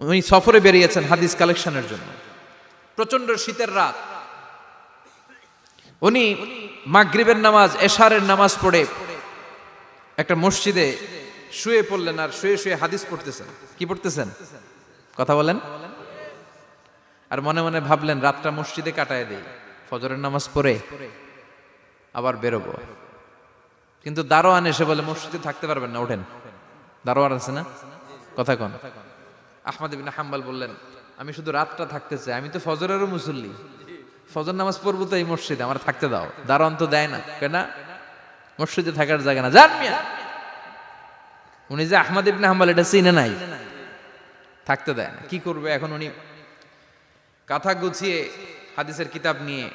উনি সফরে বেরিয়েছেন হাদিস কালেকশনের জন্য। প্রচন্ড শীতের রাত, উনি মাগরিবের নামাজ, এশারের নামাজ পড়ে একটা মসজিদে শুয়ে পড়লেন, আর শুয়ে শুয়ে হাদিস পড়তেছেন। কি পড়তেছেন? কথা বলেন। আর মনে মনে ভাবলেন রাতটা মসজিদে কাটায় দেই, ফজরের নামাজ পড়ে আবার বেরোবো। কিন্তু দারোয়ান এসে বলে মসজিদে থাকতে পারবেন না, ওঠেন। দারোয়ান আছে না? কথা কন। আহমদ ইবনে হাম্বল বললেন, আমি শুধু রাতটা থাকতে চাই, আমি তো ফজরেরও মুসল্লি, ফজর নামাজ পড়বো তো এই মসজিদে, আমার থাকতে দাও। দারোয়ান তো দেয় না, কেন? মসজিদে থাকার জায়গা না, যান মিয়া। উনি যে আহমদ ইবনে হাম্বল এটা চিনে নাই, থাকতে দেয় না। কি করবে এখন? উনি কাঁথা গুছিয়ে হাদিসের কিতাব নিয়ে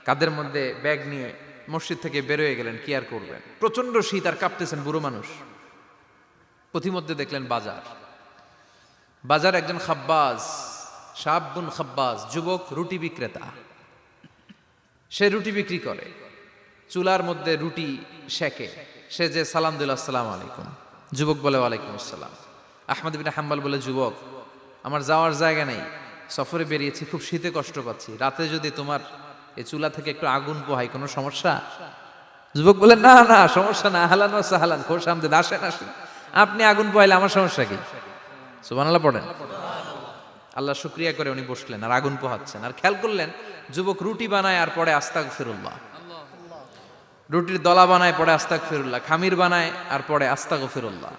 কাঁধের মধ্যে ব্যাগ নিয়ে মসজিদ থেকে বেরোয় গেলেন। কি আর করবেন, প্রচন্ড শীত, আর কাঁপতেছেন, বুড়ো মানুষ। পথিমধ্যে দেখলেন বাজার। বাজার একজন খাব্বাজ, শাবুন খাব্বাজ, যুবক রুটি বিক্রেতা। সে রুটি বিক্রি করে, চুলার মধ্যে রুটি সেকে। সে যে সালাম দিল, আসসালামু আলাইকুম। যুবক বলে, ওয়ালাইকুম আসসালাম। আহমদ ইবনে হাম্বল বলে, যুবক, আমার যাওয়ার জায়গা নেই, সফরে বেরিয়েছি, খুব শীতে কষ্ট পাচ্ছি, রাতে যদি তোমার এই চুলা থেকে একটু আগুন পোহাই, কোনো সমস্যা? যুবক বলে, না না, সমস্যা না, আহলান ওয়া সাহলান, খোশ আমদেদ, আসেন আসেন, আপনি আগুন পোহাইলে আমার সমস্যা কি? সুবহানাল্লাহ পড়েন। আল্লাহ শুকরিয়া করে উনি বসলেন আর আগুন পোহাচ্ছেন। আর খেয়াল করলেন যুবক রুটি বানায় আর পড়ে আস্তাগফিরুল্লাহ, রুটির দলা বানায় পড়ে আস্তাগফিরুল্লাহ, খামির বানায় আর পড়ে আস্তাগফিরুল্লাহ,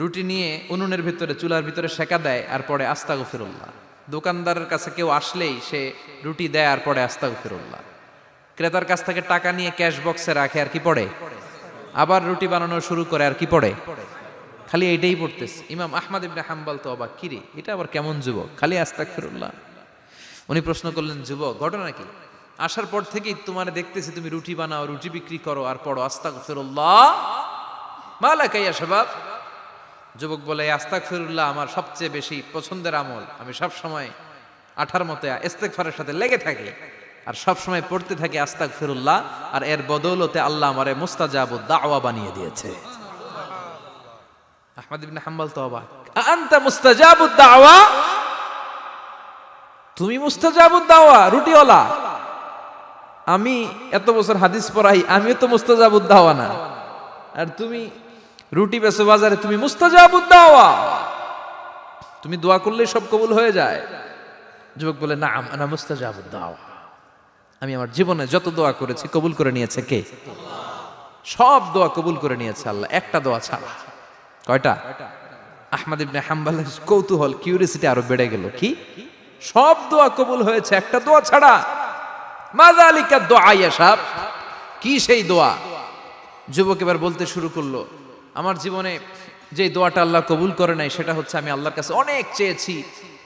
রুটি নিয়ে উনুনের ভিতরে, চুলার ভিতরে সেকা দেয় আর পড়ে আস্তাগফিরুল্লাহ। দোকানদারের কাছে কেউ আসলেই সে রুটি দেয় আর পড়ে আস্তাগফিরুল্লাহ। ক্রেতার কাছ থেকে টাকা নিয়ে ক্যাশ বক্সে রাখে আর কি পড়ে? আবার রুটি বানানো শুরু করে আর কি পড়ে? খালি এইটাই পড়তেছে। ইমাম আহমদ ইবনে হাম্বল তো অবাক, কিরে এটা আবার কেমন যুবক, খালি আস্তাগফিরুল্লাহ। উনি প্রশ্ন করলেন, যুবক ঘটনা কি? আসার পর থেকেই তোমার দেখতেছি তুমি রুটি বানাও, রুটি বিক্রি করো আর পড়ো আস্তাগফিরুল্লাহ, মালাকা ইয়া শাবাব। যুবক বলে, আস্তাগফিরুল্লাহ আমার সবচেয়ে বেশি পছন্দের আমল, আমি সব সময় আঠার মতো ইস্তেগফারের সাথে লেগে থাকি আর সব সময় পড়তে থাকি আস্তাগফিরুল্লাহ, আর এর বদৌলতে আল্লাহ আমারে মুস্তাজাবুদ দাওয়া বানিয়ে দিয়েছে। আহমদ ইবনে হাম্বল তো অবাক, আনতা মুস্তাজাবুদ দাওয়া, তুমি মুস্তাজাবুদ দাওয়া, রুটিওয়ালা। আমি এত বছর হাদিস পড়াই, আমিও তো মুস্তাজাবুদ দাওয়া না, আর তুমি রুটি বেচো বাজারে, তুমি মুস্তাজাবুদ দাওয়া, তুমি দোয়া করলেই সব কবুল হয়ে যায়। যুবক বলে, না আনা মুস্তাজাবুদ দাওয়া, আমি আমার জীবনে যত দোয়া করেছি কবুল করে নিয়েছে কে? সব দোয়া কবুল করে নিয়েছে আল্লাহ, একটা দোয়া ছাড়া। কয়টা? আহমদ ইবনে হাম্বলের কৌতূহল, কিউরিয়াসিটি আরো বেড়ে গেল। কি? সব দোয়া কবুল হয়েছে, একটা দোয়া ছাড়া। মাযালিকা দুআ ইয়া শাব, কি সেই দোয়া? যুবক এবার বলতে শুরু করলো, আমার জীবনে যে দোয়াটা আল্লাহ কবুল করে নাই সেটা হচ্ছে আমি আল্লাহর কাছে অনেক চেয়েছি,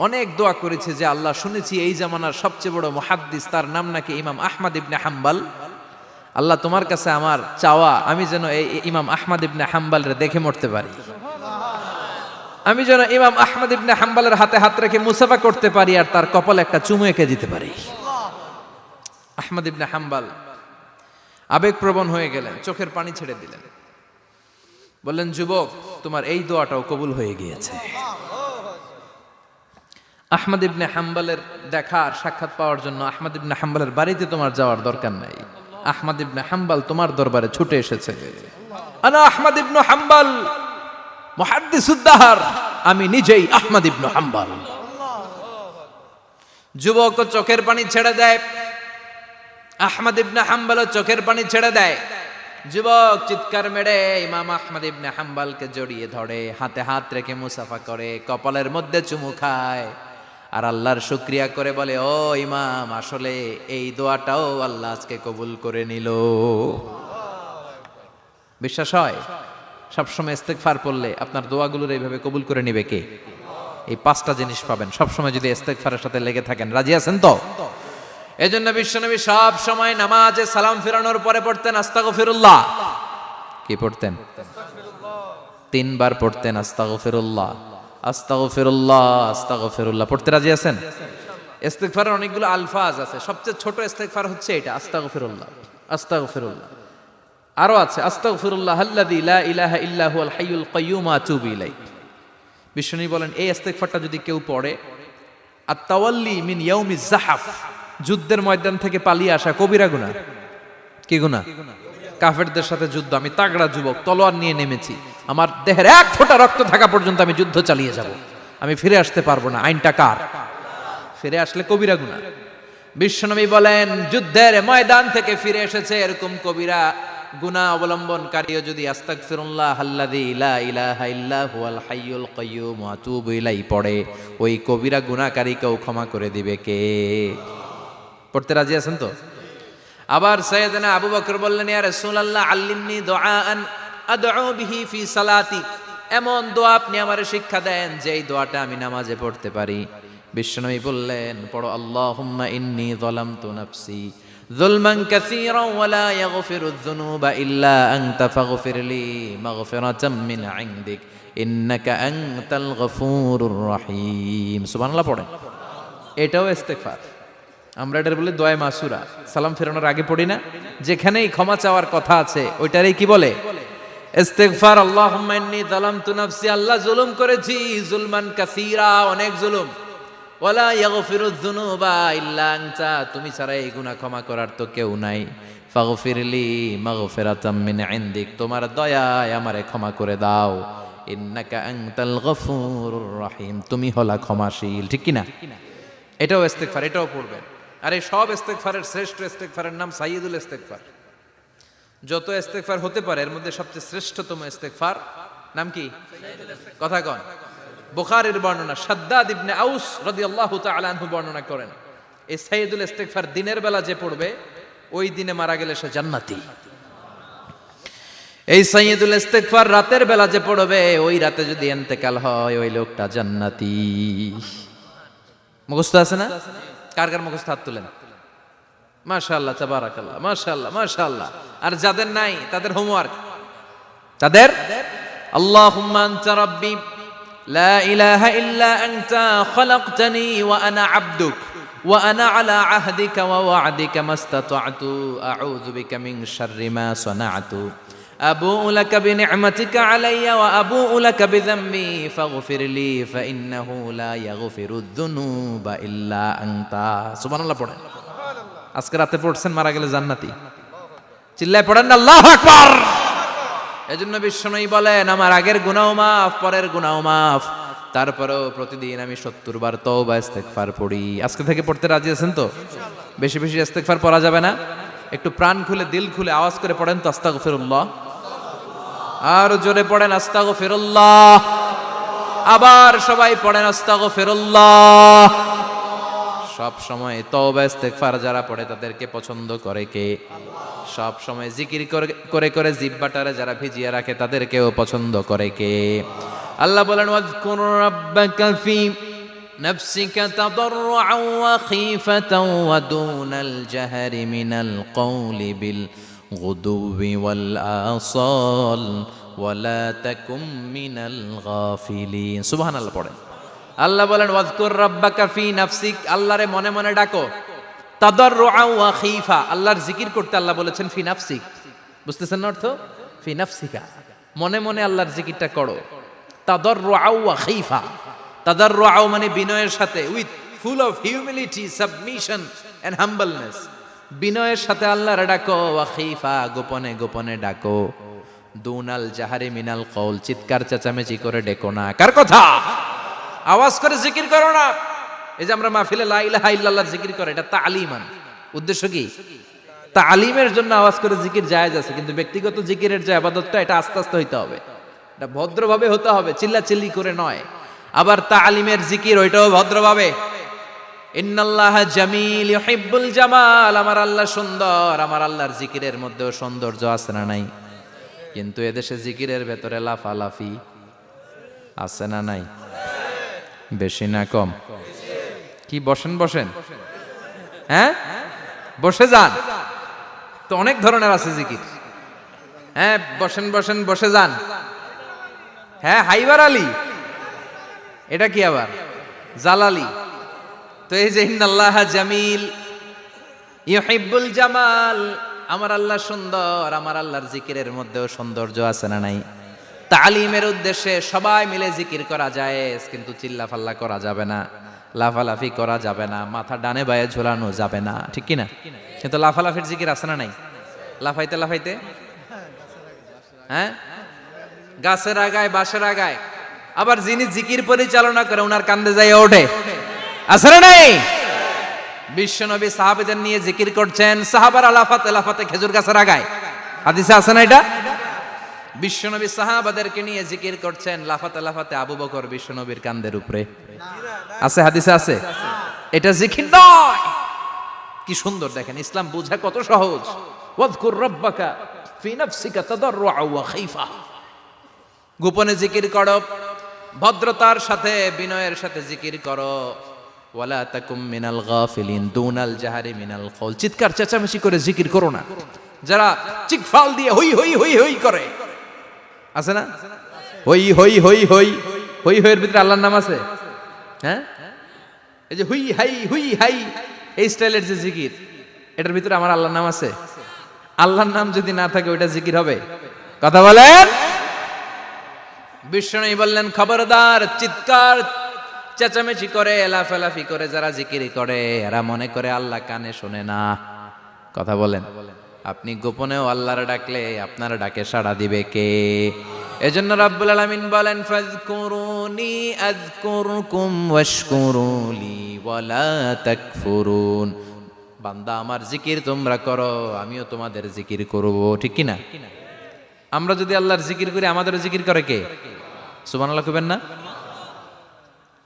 অনেক দোয়া করেছি যে আল্লাহ, শুনেছি এই জামানার সবচেয়ে বড় মুহাদ্দিস, তার নাম নাকি ইমাম আহমদ ইবনে হাম্বল। আল্লাহ তোমার কাছে আমার চাওয়া, আমি যেন এই ইমাম আহমদ ইবনে হাম্বলরে দেখে মরতে পারি, আমি যেন ইমাম আহমদ ইবনে হাম্বলের হাতে হাত রেখে মুসাফা করতে পারি আর তার কপালে একটা চুমু এঁকে দিতে পারি। আহমদ ইবনে হাম্বল আবেগপ্রবণ হয়ে গেলেন, চোখের পানি ছেড়ে দিলেন, বললেন, যুবক তোমার এই দোয়াটাও কবুল হয়ে গিয়েছে। আহমদ ইবনে হাম্বলের দেখার সাক্ষাৎ পাওয়ার জন্য আহমদ ইবনে হাম্বলের বাড়িতে তোমার যাওয়ার দরকার নাই, আহমদ ইবনে হাম্বল তোমার দরবারে ছুটে এসেছে। আনা আহমদ ইবনে হাম্বল মুহাদ্দিসুদ দাহর, আমি নিজেই আহমদ ইবনে হাম্বল। যুবক চোখের পানি ছেড়ে দেয়, আহমদ ইবনে হাম্বল চোখের পানি ছেড়ে দেয়। যুবক চিৎকার মেরে ইমাম আহমদ ইবনে হাম্বলকে জড়িয়ে ধরে, হাতে হাত রেখে মুসাফা করে, কপালের মধ্যে চুমু খায় আর আল্লাহর শুকরিয়া করে বলে, ও ইমাম, আসলে এই দোয়াটাও আল্লাহ আজকে কবুল করে নিল। বিশ্বাস হয়? সবসময় ইস্তেগফার পড়লে আপনার দোয়াগুলোর এইভাবে কবুল করে নিবে কে? এই পাঁচটা জিনিস পাবেন সবসময় যদি ইস্তেগফারের সাথে লেগে থাকেন। রাজি আছেন তো? এজন্য বিশ্বনবী সব সময় নামাজে সালাম ফিরানোর পরে পড়তেন আস্তাগফিরুল্লাহ। কি পড়তেন? 3 বার পড়তেন আস্তাগফিরুল্লাহ, আস্তাগফিরুল্লাহ, আস্তাগফিরুল্লাহ। পড়তে রাজি আছেন? ইস্তেগফারের অনেকগুলো আলফাজ আছে, সবচেয়ে ছোট ইস্তেগফার হচ্ছে এটা, আস্তাগফিরুল্লাহ, আস্তাগফিরুল্লাহ। আরো আছে আস্তাগফিরুল্লাহ আল্লাযী লা ইলাহা ইল্লা হুয়াল হাইয়ুল কাইয়্যুম আতুবু ইলাইহি। বিশ্বনবী বলেন এই ইস্তেগফারটা যদি কেউ পড়ে, আর তাওয়াল্লি মিন ইয়াউমিজ জাহাফ, যুদ্ধের ময়দান থেকে পালিয়ে আসা কবিরা গুনাহ। কি গুনাহ? কাফেরদের সাথে যুদ্ধ, আমি তাগড়া যুবক, তলোয়ার নিয়ে নেমেছি, আমার দেহের এক ফোঁটা রক্ত থাকা পর্যন্ত আমি যুদ্ধ চালিয়ে যাব, আমি ফিরে আসতে পারবো না, আইনটা কার? ফিরে আসলে কবিরা গুনাহ। বিশ্বনবী বলেন যুদ্ধের ময়দান থেকে ফিরে এসেছে এরকম কবিরা গুনাহ অবলম্বনকারীও যদি আস্তাগফিরুল্লাহ আল্লাযী লা ইলাহা ইল্লা হুয়াল হাইয়ুল কাইয়্যুম ওয়া আতুবু ইলাইহি পড়ে, ওই কবিরা গুনাহকারীকেও ক্ষমা করে দিবে কে? পড়তে রাজি আছেন তো? আবার সাইয়েদনা আবু বকর বললেন, ইয়া রাসূলুল্লাহ আল্লিমনি দুআআন আদউ বিহি ফি সালাতি, এমন দোয়া আপনি আমারে শিক্ষা দেন যেই দোয়াটা আমি নামাজে পড়তে পারি। বিশ্বনবী বললেন, পড়ো আল্লাহুম্মা ইন্নী যালামতু নাফসি যুলমান কাসীরান ওয়া লা ইয়াগফিরুয যুনুবা ইল্লা আনতা ফাগফিরলি মাগফিরাতাম মিন ইনদিক ইন্নাকা আনতাল গফুরুর রহিম। সুবহানাল্লাহ পড়েন। এটাও ইস্তেগফার। আমরা এটার বলে দোয়া মাসুরা, সালাম ফেরানোর আগে পড়ি না? যেখানেই ক্ষমা চাওয়ার কথা আছে ওইটারই কি বলে? ইস্তেগফার। আল্লাহুম্মা ইন্নী যালামতু নাফসি, আল্লাহ জুলুম করেছি, যুলমান কাসীরা, অনেক জুলুম, ওয়ালা ইয়াগফিরুয যুনুবা ইল্লা আনতা, তুমি ছাড়া এই গুনাহ ক্ষমা করার তো কেউ নাই। ফাগফিরলি মাগফিরাতাম মিন ইনদিক, তোমার দয়ায় আমারে ক্ষমা করে দাও। ইন্নাকা আনতাল গফুরুর রহিম, তুমি হলা ক্ষমাশীল। ঠিক কি না? এটাও ইস্তেগফার, এটাও পড়বেন। আর এই সব ইস্তেগফারের শ্রেষ্ঠ ইস্তেগফারের নাম সাইয়্যিদুল ইস্তেগফার। যত ইস্তেগফার হতে পারে এর মধ্যে সবচেয়ে শ্রেষ্ঠতম ইস্তেগফার নাম কি? কথা কন। বুখারীর বর্ণনা, শাদ্দাদ ইবনে আউস রাদিয়াল্লাহু তাআলা আনহু বর্ণনা করেন, এই সাইয়্যিদুল ইস্তেগফার দিনের বেলা যে পড়বে ওই দিনে মারা গেলে সে জান্নাতি। এই সাইয়্যিদুল ইস্তেগফার রাতের বেলা যে পড়বে ওই রাতে যদি ইন্তেকাল হয় ওই লোকটা জান্নাতি। মুখস্থ আছে না? কার কার মুখস্থ হাত তুলেন। মাশাআল্লাহ, তাবারাকাল্লাহ, মাশাআল্লাহ, মাশাআল্লাহ। আর যাদের নাই তাদের হোমওয়ার্ক, তাদের আল্লাহুম্মা আনতা রাব্বি লা ইলাহা ইল্লা আনতা খালাকতানি ওয়া আনা আবদুক ওয়া আনা আলা আহদিকা ওয়া ওয়া'দিকা মাস্তাতা'তু আউযু বিকা মিন শাররি মা সানা'তু আবুউ লাকা বিনি'মাতিকা আলাইয়া ওয়া আবুউ লাকা বিযামবি ফাগফিরলি ফাইন্নাহু লা ইয়াগফিরুয যুনুবা ইল্লা আনতা। সুবহানাল্লাহ পড়েন। আজকে রাতে পড়ছেন, মারা গেলে জান্নাতি। চিল্লায় পড়েন না আল্লাহু আকবার। এজন্য বিশ্বনবী বলেন আমার আগের গুনাহ মাফ, পরের গুনাহ মাফ, তারপরেও প্রতিদিন আমি 70 বার তওবা ইস্তেগফার পড়ি। আজকে থেকে পড়তে রাজি আছেন তো? বেশি বেশি ইস্তেগফার পড়া যাবে না? একটু প্রাণ খুলে দিল খুলে আওয়াজ করে পড়েন তো আস্তাগফিরুল্লাহ। আর জোরে পড়েন আস্তাগফিরুল্লাহ। আবার সবাই পড়েন আস্তাগফিরুল্লাহ। সব সময় তওবা ইস্তেগফার যারা পড়ে তাদেরকে পছন্দ করে কে? সব সময় জিকির করে করে জিহ্বাটারে যারা ভিজিয়ে রাখে তাদেরকেও পছন্দ করে কে? আল্লাহ বলেন ওয়াজকুর রাব্বাকা ফি নাফসিকা তাদাররুআন ওয়া খীফাতান ওয়া দুনাল জাহরি মিনাল কওলি বিল গুদুবি ওয়াল আসাল ওয়া লা তাকুম মিনাল গাফিলিন। সুবহানাল্লাহ পড়েন। আল্লাহ বলেন ওয়াজকুর রাব্বাকা ফি নাফসিক, আল্লাহরে মনে মনে ডাকো। তাদাররুআন ওয়া খীফা, আল্লাহর জিকির করতে আল্লাহ বলেছেন ফি নাফসিক। বুঝতেছেন না অর্থ? ফি নাফসিকা, মনে মনে আল্লাহর জিকিরটা করো। তাদাররুআন ওয়া খীফা, তাদাররুআ মানে বিনয়ের সাথে, with full of humility, submission and humbleness, বিনয়ের সাথে আল্লাহরে ডাকো। ওয়া খীফা, গোপনে গোপনে ডাকো। দুনাল জাহারি মিনাল কওল, চিৎকার চেঁচামেচি করে ডেকো না। কার কথা? আওয়াজ করে জিকির করো না। এই যে আমরা মাহফিলে লা ইলাহা ইল্লাল্লাহর জিকির করে, এটা তালিমান। উদ্দেশ্য কি? তালিমের জন্য আওয়াজ করে জিকির জায়েজ আছে, কিন্তু ব্যক্তিগত জিকিরের যে ইবাদতটা এটা আস্তে আস্তে হইতে হবে, এটা ভদ্রভাবে হতে হবে, চিল্লাচিল্লি করে নয়। আবার তালিমের জিকির ওইটাও ভদ্রভাবে। ইন্নাল্লাহা জামিল ইউহিব্বুল জামাল, আমার আল্লাহ সুন্দর, আমার আল্লাহর জিকিরের মধ্যেও সৌন্দর্য আছে না নাই? কিন্তু এদেশে জিকিরের ভেতরে লাফালাফি আছে না নাই? বেশি না কম? কি বসেন বসেন, হ্যাঁ বসে যান তো, অনেক ধরনের আছে জিকির। হ্যাঁ বসেন বসেন, বসে যান। হ্যাঁ হাইবার আলী, এটা কি আবার জালালি? তো এই যে ইন্নাল্লাহা জামিল ইউহিব্বুল জামাল, আমার আল্লাহ সুন্দর, আমার আল্লাহর জিকিরের মধ্যেও সৌন্দর্য আছে না নাই? তালিমের উদ্দেশ্যে সবাই মিলে জিকির করা যায়, কিন্তু চিল্লাফাল্লা করা যাবে না, লাফালাফি করা যাবে না, মাথা ডানে বায়ে ঝোলানো যাবে না, ঠিক কিনা? কিন্তু লাফালাফির জিকির আছে না নাই? লাফাইতে লাফাইতে, হ্যাঁ, গাছের আগায় বাঁশের আগায়। আবার যিনি জিকির পরিচালনা করে ওনার কান্দে যাই ওঠে, আছে না নাই? বিশ্বনবী সাহাবাদের নিয়ে জিকির করছেন, সাহাবারা লাফাতে লাফাতে খেজুর গাছের আগায়, হাদিসে আছে না এটা? বিশ্বনবী সাহাবাদেরকে নিয়ে জিকির করছেন, লাফাতে লাফাতে আবু বকর বিশ্বনবীর কান্দের উপরে, আছে হাদিসে আছে। এটা জিকির নয়। কি সুন্দর দেখেন, ইসলাম বোঝা কত সহজ। ওয়াজকুর রাব্বাকা ফি নাফসিকা তাদাররুআ ওয়া খাইফা, গোপনে জিকির করো, ভদ্রতার সাথে বিনয়ের সাথে জিকির করো। ওয়ালা তাকুম মিনাল গাফিলিন দুনাল জাহারি মিনাল কওল, চিৎকার চেঁচামেচি করে জিকির করো না। যারা চিকফাল দিয়ে হই হই হই হই করে, আছে না? হই হই হই হই হই হইয়ের ভিতরে আল্লাহর নাম আছে, হ্যাঁ? এই যে হুই হাই হুই হাই এই স্টাইলের যে জিকির, এটার ভিতরে আমার আল্লাহর নাম আছে? আল্লাহর নাম যদি না থাকে ওইটা জিকির হবে? কথা বলেন। বিষ্ণু বললেন, খবরদার, চিৎকার চেঁচামেচি করে লাফালাফি করে যারা জিকির করে এরা মনে করে আল্লাহ কানে শোনে না। কথা বলেন। আপনি গোপনেও আল্লাহর ডাকলে আপনার ডাকে সাড়া দিবে কে? এজন্য রাব্বুল আলামিন বলেন, ফাযকুরুনি আযকুরকুম ওয়াশকুরুলি ওয়ালা তাকফুরুন। বান্দা আমার জিকির তোমরা করো, আমিও তোমাদের জিকির করব, ঠিক কি না? আমরা যদি আল্লাহর জিকির করি আমাদের জিকির করে কে? সুবহানাল্লাহ কইবেন না?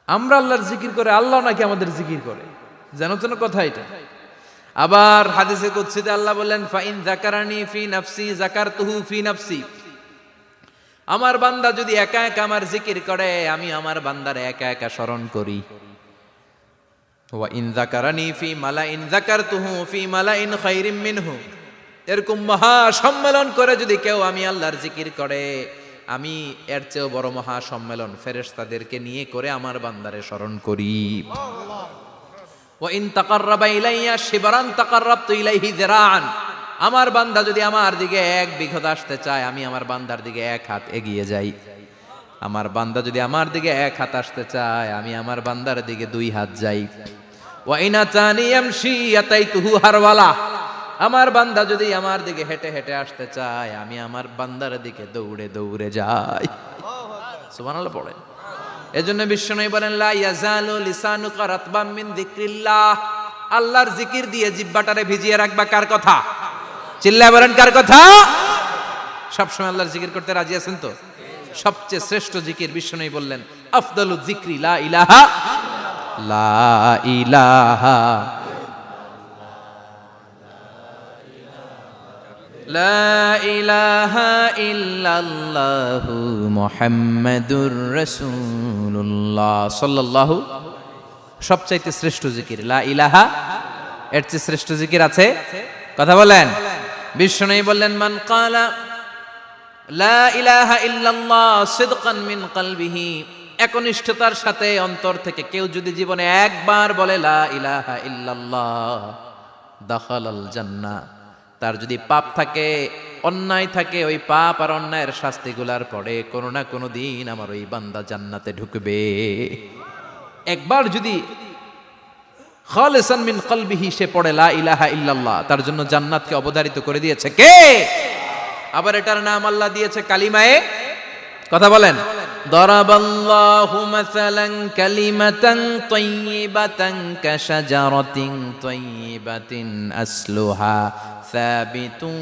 আমরা আল্লাহর জিকির করে, আল্লাহ নাকি আমাদের জিকির করে, জানো তো না কথা এটা? আবার হাদিসে কুদসিতে আল্লাহ বললেন, ফাইন যাকারানি ফি নাফসি যাকারতুহু ফি নাফসি। আমার বান্দা যদি একা একা আমার জিকির করে, আমি আমার বান্দার একা একা স্মরণ করি। ওয়া ইন যাকারানি ফি মালাইন যাকারতুহু ফি মালাইন খায়রিম মিনহু। এরকম মহা সম্মেলন করে যদি কেউ আমি আল্লাহর জিকির করে, আমি এর চেয়েও বড় মহা সম্মেলন ফেরেশতাদেরকে নিয়ে করে আমার বান্দারে স্মরণ করি। ওয়া ইন তাকাররাবা ইলাইয়া শিবরান তাকাররাবতু ইলাইহি যিরাআন। আমার বান্দা যদি আমার দিকে এক বিঘত আসতে চায়, আমি আমার বান্দার দিকে এক হাত এগিয়ে যাই। আমার বান্দা যদি আমার দিকে এক হাত আসতে চায়, আমি আমার বান্দার দিকে দুই হাত যাই। ওয়া ইন আতানি ইয়ামশি আতাইতুহু হারওয়ালা। আমার বান্দা যদি আমার দিকে হেঁটে হেঁটে আসতে চায়, আমি আমার বান্দার দিকে দৌড়ে দৌড়ে যাই। সুবহানাল্লাহ পড়েন। এজন্য বিশ্বনবী বলেন, লা ইয়াজালু লিসানুকা রাতবাম মিন যিকরিল্লাহ। আল্লাহর জিকির দিয়ে জিহ্বাটারে ভিজিয়ে রাখবা। কার কথা? চিল্লায় বলেন, কার কথা? সবসময় আল্লাহর জিকির করতে রাজি আছেন তো? সবচেয়ে শ্রেষ্ঠ জিকির বিশ্বনবী বললেন, আফদালু যিকরি লা ইলাহা লা ইলাহা লা ইলাহা ইল্লাল্লাহু মুহাম্মাদুর রাসূলুল্লাহ সাল্লাল্লাহু। সবচাইতে শ্রেষ্ঠ জিকির লা ইলাহা, এর চেয়ে শ্রেষ্ঠ জিকির আছে? কথা বলেন। বিশ্বনবী বললেন, মান ক্বালা লা ইলাহা ইল্লাল্লাহ সিদকান মিন কলবিহি, একনিষ্ঠতার সাথে অন্তর থেকে কেউ যদি জীবনে একবার বলে লা ইলাহা ইল্লাল্লাহ, দাখালাল জান্নাহ। তার যদি পাপ থাকে, অন্যায় থাকে, ওই পাপ আর অন্যায়ের শাস্তিগুলার পরে কোনো না কোনো দিন আমার ওই বান্দা জান্নাতে ঢুকবে। একবার যদি খালিসান মিন কলবিহি সে পড়ে লা ইলাহা ইল্লাল্লাহ, তার জন্য জান্নাতকে অবধারিত করে দিয়েছে কে? আবার এটার নাম আল্লাহ দিয়েছে কালিমায়ে। কথা বলেন। দরাবাল্লাহু মাসালান কালিমাতান তাইয়িবাতান কাশাজারাতিন তাইয়িবাতিন আসলুহা সাবিতুন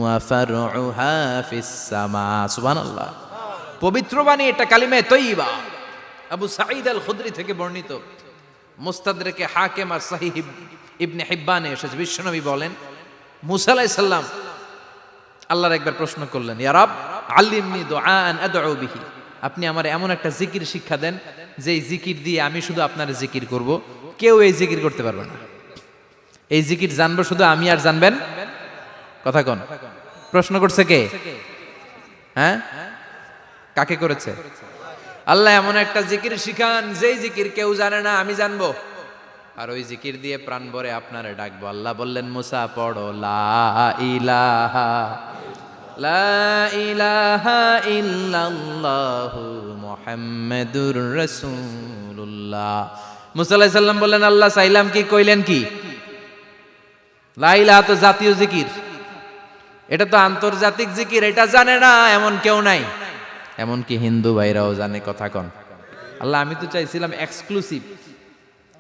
ওয়া ফারউহা ফিস সামা। সুবহানাল্লাহ। পবিত্র বাণী এটা কালিমায়ে তাইয়িবা। আবু সাঈদ আল খুদরি থেকে বর্ণিত, মুস্তাদরেকে হাকিম আর সহিহ ইবনে হিব্বানে এসেছে। বিশ্বনবী বলেন, মুসা আলাইহিস সালাম আল্লাহর একবার প্রশ্ন করলেন, ইয়া রাব আল্লিমনি দুআআন আদউ বিহি। আপনি আমার এমন একটা জিকির শিক্ষা দেন যে এই জিকির দিয়ে আমি শুধু আপনার জিকির করব, কেউ এই জিকির করতে পারবে না। এই জিকির জানবো শুধু আমি আর জানবেন। কথা কোন? প্রশ্ন করছে কে? হ্যাঁ, কাকে করেছে? আল্লাহ এমন একটা জিকির শিখান যেই জিকির কেউ জানে না, আমি জানবো, আর ওই জিকির দিয়ে প্রাণ ভরে আপনারে ডাকবো। আল্লাহ বললেন, মুসা পড়ো লা ইলাহা লা ইলাহা ইল্লাল্লাহু মুহাম্মাদুর রাসূলুল্লাহ। মুসা আলাইহিস সালাম বললেন, আল্লাহ চাইলাম কি, কইলেন কি? লা ইলাহা তো জাতীয় জিকির, এটা তো আন্তর্জাতিক জিকির, এটা জানে না এমন কেউ নাই। এমনকি হিন্দু ভাইরাও জানে। কথা কন। আল্লাহ আমি তো চাইছিলাম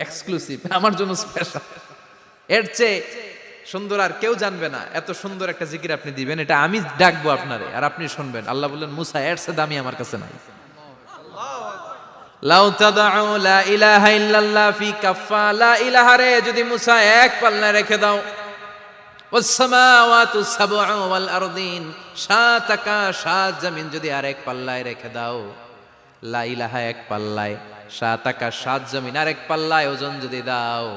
এক্সক্লুসিভ আমার জন্য স্পেশাল, এর চেয়ে সুন্দর আর কেউ জানবে না। এত সুন্দর একটা জিকির আপনি দিবেন, এটা আমি ডাকবো আপনারে আর আপনি শুনবেন। আল্লাহ বললেন, মুসা এর চেয়ে দামি আমার কাছে নাই। লাউ তাদউ লা ইলাহা ইল্লাল্লাহ ফি কাফা, লা ইলাহা রে যদি মুসা এক পাল্লায় রেখে দাও, ওয়াস সামাওয়াতু সাবউ ওয়াল আরদিন, সাত আকাশ সাত জমিন যদি আরেক পাল্লায় রেখে দাও, লা ইলাহা এক পাল্লায়, সাত আকাশ সাত জমিন আরেক পাল্লায় ওজন যদি দাও,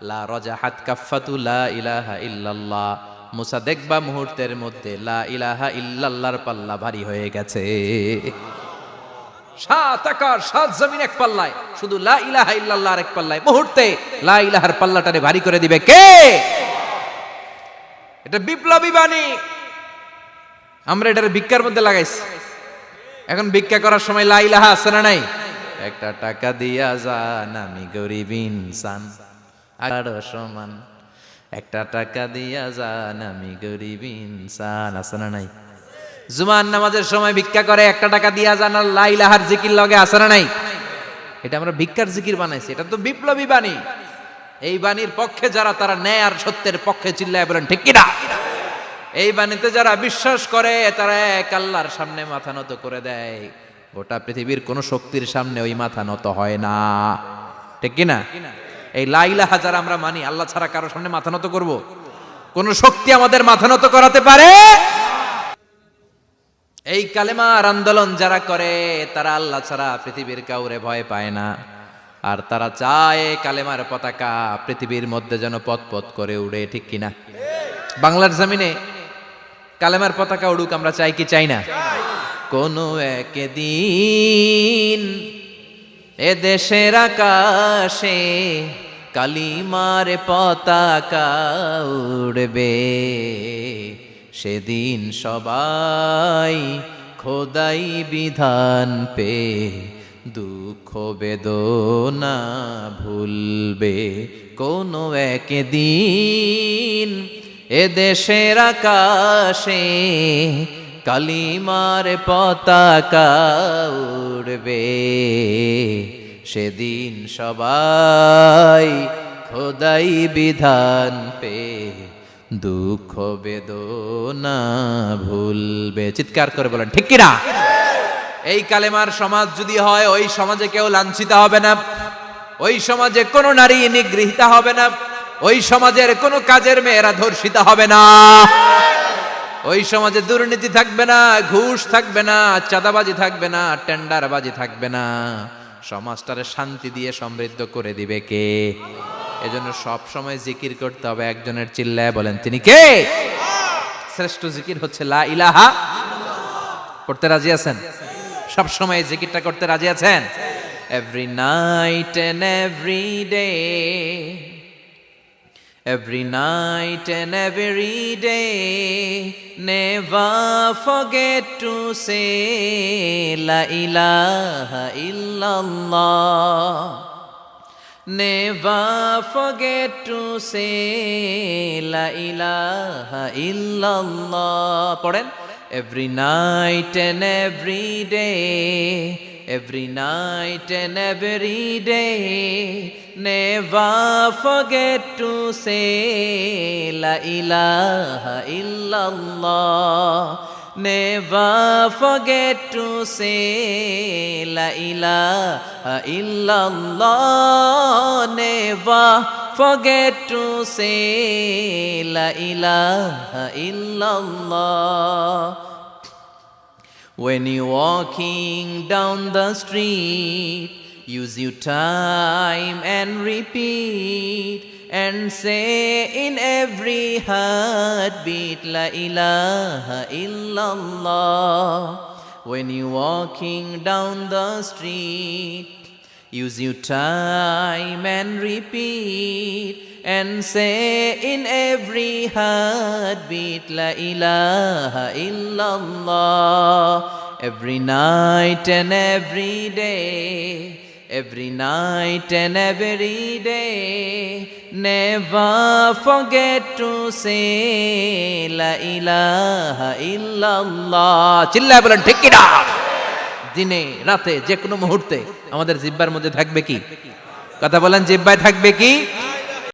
লা রাজাহাত কাফাতু লা ইলাহা ইল্লাল্লাহ, মুসা দেখবা মুহূর্তের মধ্যে লা ইলাহা ইল্লাল্লাহর পাল্লা ভারী হয়ে গেছে। সাত আকাশ সাত জমিন এক পাল্লায়, শুধু লা ইলাহা ইল্লাল্লাহ আরেক পাল্লায়, মুহূর্তে লা ইলাহার পাল্লাটারে ভারী করে দিবে কে? এটা বিপ্লবী বাণী। আমরা এটার ভিক্ষার মধ্যে লাগাইছি। এখন ভিক্ষা করার সময় লা ইলাহা আছে না নাই? একটা টাকা দিয়া যান, আমি গরিব ইনসান আরো সমান, একটা টাকা দিয়া যান, আমি গরিব ইনসান, আছে না নাই? জুমার নামাজের সময় ভিক্ষা করে, একটা টাকা দিয়া যান, আর লা ইলাহার জিকির লগে আছে না নাই? এটা আমরা ভিক্ষার জিকির বানাইছি। এটা তো বিপ্লবী বাণী। এই বাণীর পক্ষে যারা, তারা ন্যায় আর সত্যের পক্ষে চিল্লায় বলেন ঠিক কিনা? এই বাণীতে যারা বিশ্বাস করে তারা এক আল্লাহর সামনে মাথা নত করে দেয়। গোটা পৃথিবীর কোন শক্তির সামনে ওই মাথা নত হয় না, ঠিক কিনা? এই লা ইলাহা যারা আমরা মানি, আল্লাহ ছাড়া কারো সামনে মাথা নত করব? কোন শক্তি আমাদের মাথা নত করাতে পারে? এই কালেমার আন্দোলন যারা করে তারা আল্লাহ ছাড়া পৃথিবীর কাউরে ভয় পায় না। আর তারা চায় কালেমার পতাকা পৃথিবীর মধ্যে যেন পথ পথ করে উড়ে, ঠিক কিনা? বাংলার জমিনে কালেমার পতাকা উড়ুক, আমরা চাই কি চাই না? কোনো একদিন এ দেশের আকাশে কালিমার পতাকা উড়বে, সেদিন সবাই খোদাই বিধান পে দুঃখ বেদনা ভুলবে। কোনো একদিন এ দেশের আকাশে কালিমার পতাকা উড়বে, সেদিন সবাই খোদাই বিধান পে দুঃখ বেদনা ভুলবে। চিৎকার করে বলেন ঠিক কিনা? এই কালেমার সমাজ যদি হয়, ওই সমাজে কেউ লাঞ্ছিত হবে না, ওই সমাজে কোনো নারী নিগৃহীতা হবে না, ওই সমাজের কোনো কাজের মেয়েরা ধর্ষিত হবে না, ওই সমাজে দুর্নীতি থাকবে না, ঘুষ থাকবে না, চাঁদাবাজি থাকবে না, টেন্ডারবাজি থাকবে না। সমাজটারে শান্তি দিয়ে সমৃদ্ধ করে দিবে কে? এজন্য সব সময় জিকির করতে হবে একজনের, চিল্লায় বলেন তিনি কে? শ্রেষ্ঠ জিকির হচ্ছে লা ইলাহা। পড়তে রাজি আছেন? সব সময় জিকিরটা করতে রাজি আছেন? Every night and every day, every night and every day, never forget to say la ilaha illallah, never forget to say la ilaha illallah. পড়েন, every night and every day, every night and every day, never forget to say la ilaha illallah, never forget to say la ilaha illallah, never forget to say la ilaha illallah. When you're walking down the street, use your time and repeat, and say in every heartbeat la ilaha illallah. When you're walking down the street, use your time and repeat, and say in every heartbeat La ilaha illallah. Every night and every day, every night and every day, never forget to say La ilaha illallah. চিল্লায় বলেন ঠিক কিনা? দিনে রাতে যে কোনো মুহূর্তে আমাদের জিহ্বার মধ্যে থাকবে কি? কথা বলেন, জিহ্বায় থাকবে কি?